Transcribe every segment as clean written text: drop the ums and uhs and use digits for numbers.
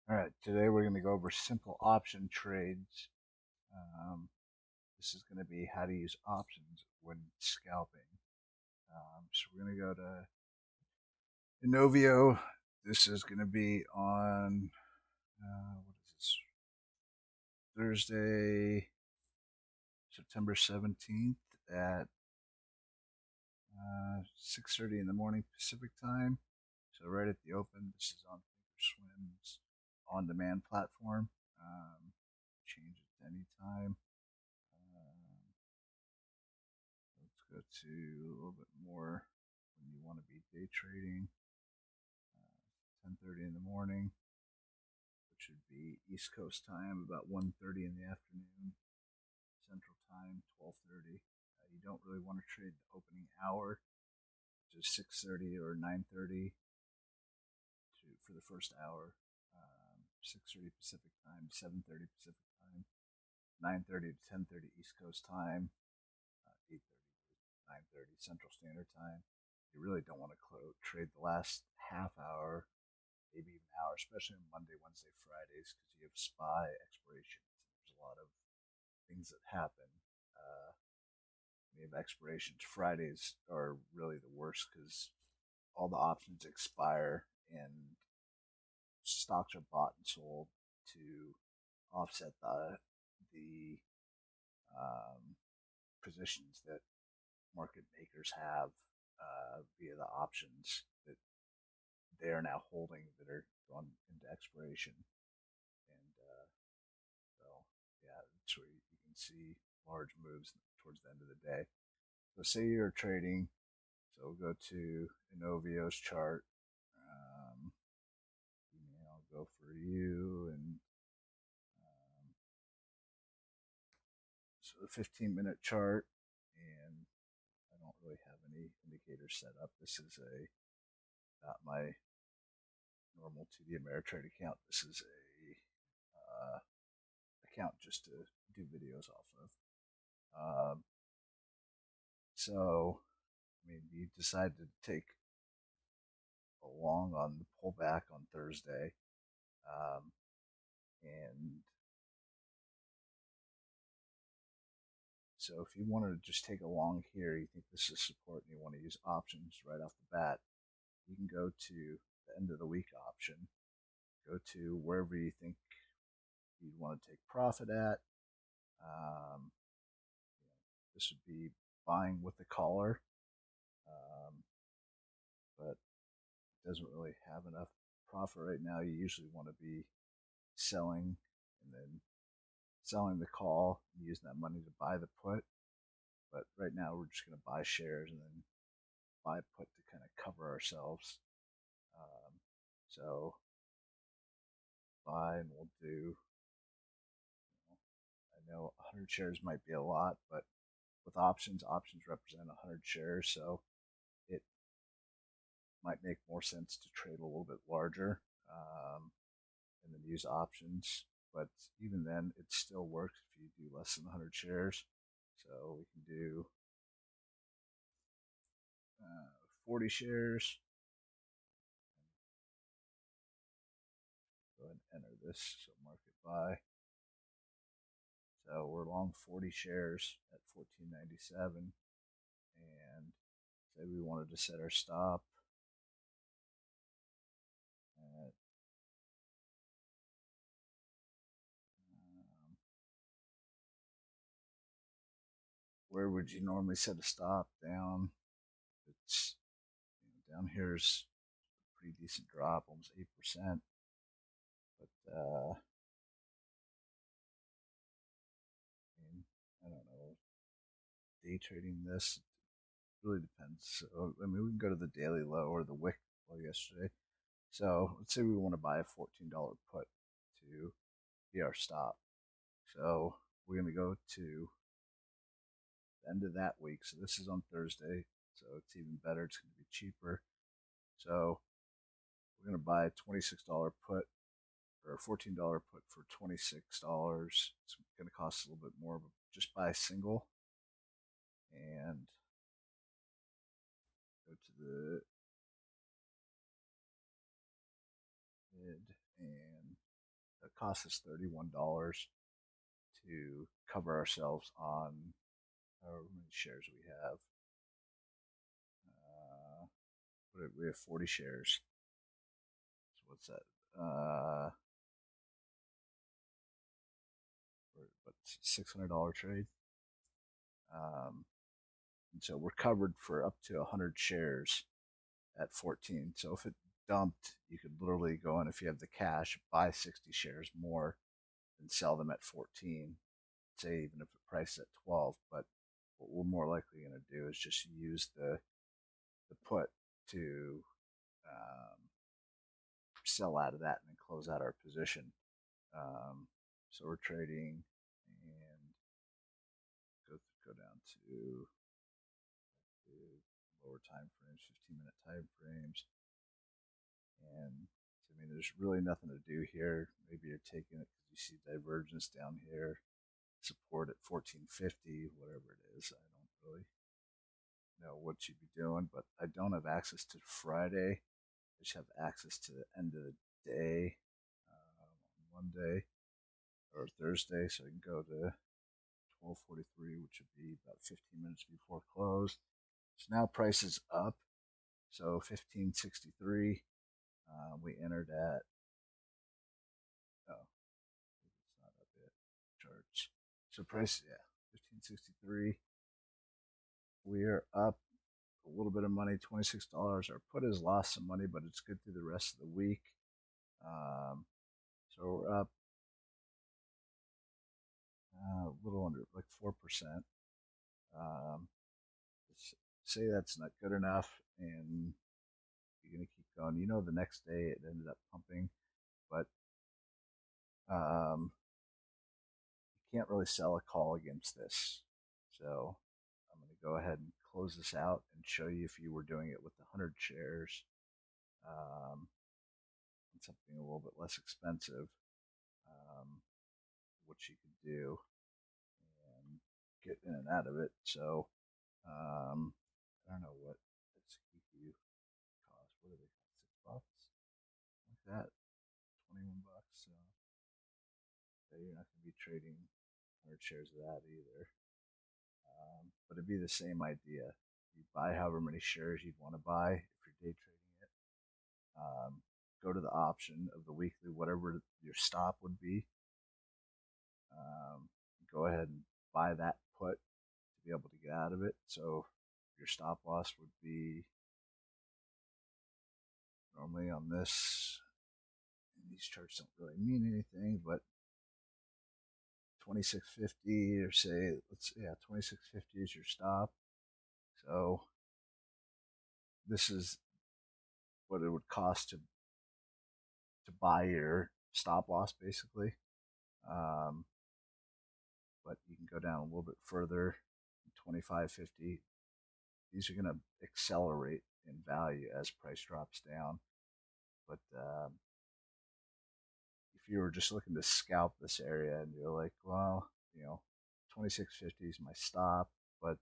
All right, today we're going to go over simple option trades. Um, this is going to be how to use options when scalping. So we're going to go to Inovio. This is going to be on what is this? Thursday, September 17th at 6:30 in the morning Pacific time. So right at the open. This is on ThinkOrSwim's on-demand platform. Change it to any time. Let's go to a little bit more when you want to be day trading. 10:30 in the morning, which would be East Coast time, about 1:30 in the afternoon. Central time, 12:30. You don't really want to trade the opening hour, which is 6:30 or 9:30 for the first hour. 6:30 Pacific time, 7:30 Pacific time, 9:30 to 10:30 East Coast time, 8:30 to 9:30 Central Standard Time. You really don't want to trade the last half hour, maybe even hour, especially on Monday, Wednesday, Fridays, because you have SPY expirations. There's a lot of things that happen. When you have expirations, Fridays are really the worst because all the options expire and stocks are bought and sold to offset the positions that market makers have via the options that they are now holding that are going into expiration. And so, yeah, that's where you can see large moves towards the end of the day. So, say you're trading, so we'll go to Inovio's chart. I'll go for you, and so the 15-minute chart, and I don't really have any indicators set up. This is a not my normal TD Ameritrade account. This is a account just to do videos off of. So, I mean, you decide to take a long on the pullback on Thursday, um, and so if you want to just take a long here, you think this is support, and you want to use options right off the bat, you can go to the end of the week option, go to wherever you think you'd want to take profit at. Um, this would be buying with the collar, but it doesn't really have enough profit right now. You usually want to be selling and then selling the call and using that money to buy the put. But right now, we're just going to buy shares and then buy put to kind of cover ourselves. So buy, and we'll do. I know 100 shares might be a lot, but with options, options represent 100 shares, so it might make more sense to trade a little bit larger and then use options. But even then, it still works if you do less than 100 shares. So we can do 40 shares. Go ahead and enter this. So market buy. So we're long 40 shares at 14.97, and say we wanted to set our stop at where would you normally set a stop down? It's down here's a pretty decent drop, almost 8%. But I don't know, day trading this really depends. So, I mean, we can go to the daily low or the wick low yesterday. So let's say we want to buy a $14 put to be our stop. So we're going to go to the end of that week. So this is on Thursday. So it's even better. It's going to be cheaper. So we're going to buy a $26 put or a $14 put for $26. It's going to cost a little bit more, but just buy a single and go to the mid and it costs us $31 to cover ourselves on however many shares we have. We have 40 shares. So what's that? What's $600 trade? And so we're covered for up to 100 shares at 14. So if it dumped, you could literally go in, if you have the cash, buy 60 shares more and sell them at 14. Say even if the price is at 12. But what we're more likely going to do is just use the put to sell out of that and then close out our position. So we're trading and go down to lower time frames, 15-minute time frames. And I mean, there's really nothing to do here. Maybe you're taking it because you see divergence down here, support at 1450, whatever it is. I don't really know what you'd be doing, but I don't have access to Friday. I just have access to the end of the day on Monday or Thursday, so I can go to 12:43, which would be about 15 minutes before close. So now price is up. So 1563. We entered at, oh, it's not up yet. Charts. So price, yeah, 1563. We are up a little bit of money, $26. Our put has lost some money, but it's good through the rest of the week. So we're up a little under, like 4%. Say that's not good enough, and you're going to keep going. You know, the next day it ended up pumping, but you can't really sell a call against this. So I'm going to go ahead and close this out and show you if you were doing it with the 100 shares and something a little bit less expensive, what you could do and get in and out of it. So I don't know what it's cost. What do they cost? $6? Like that. 21 bucks. So you're not going to be trading 100 shares of that either. But it'd be the same idea. You buy however many shares you'd want to buy if you're day trading it. Go to the option of the weekly, whatever your stop would be. Go ahead and buy that put to be able to get out of it. So your stop loss would be normally on this. And these charts don't really mean anything, but 2650, or say, 2650 is your stop. So this is what it would cost to buy your stop loss, basically. But you can go down a little bit further, 2550. These are going to accelerate in value as price drops down. But if you were just looking to scalp this area and you're like, well, 2650 is my stop, but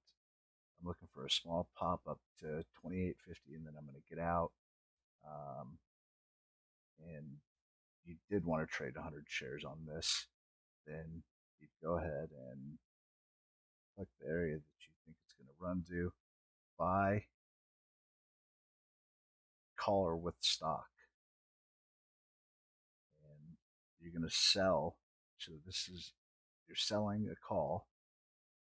I'm looking for a small pop up to 2850, and then I'm going to get out. And you did want to trade 100 shares on this, then you'd go ahead and click the area that you think it's going to run to, buy, collar with stock, and you're going to sell. So you're selling a call.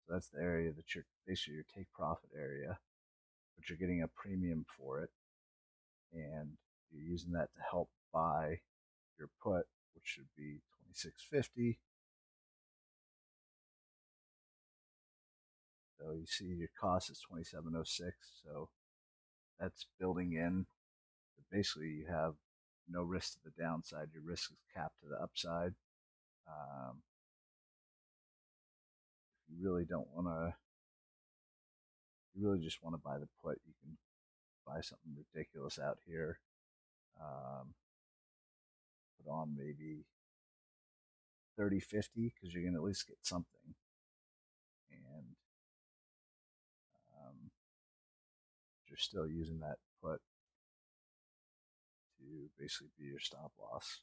So that's the area that you're basically your take profit area, but you're getting a premium for it, and you're using that to help buy your put, which should be 2650. So you see your cost is 2706. So that's building in. Basically, you have no risk to the downside. Your risk is capped to the upside. If you really don't want to, you really just want to buy the put, you can buy something ridiculous out here. Put on maybe 30-50 because you're going to at least get something. And you're still using that put to basically be your stop loss.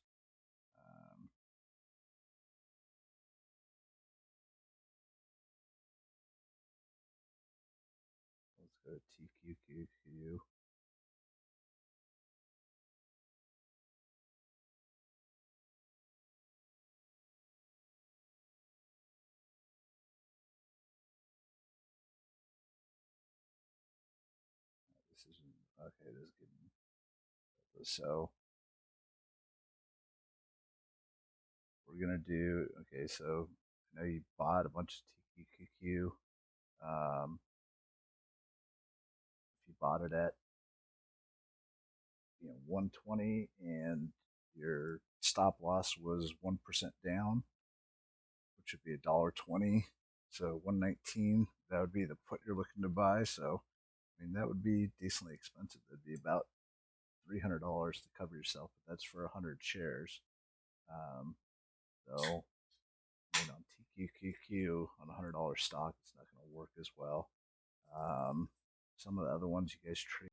Okay, it is getting so we're gonna do okay. So I know you bought a bunch of TQQQ. If you bought it at 120 and your stop loss was 1% down, which would be $1.20. So 119, that would be the put you're looking to buy. So I mean that would be decently expensive. It'd be about $300 to cover yourself, but that's for 100 shares. Um, so TQQQ on $100 stock, it's not going to work as well. Some of the other ones you guys trade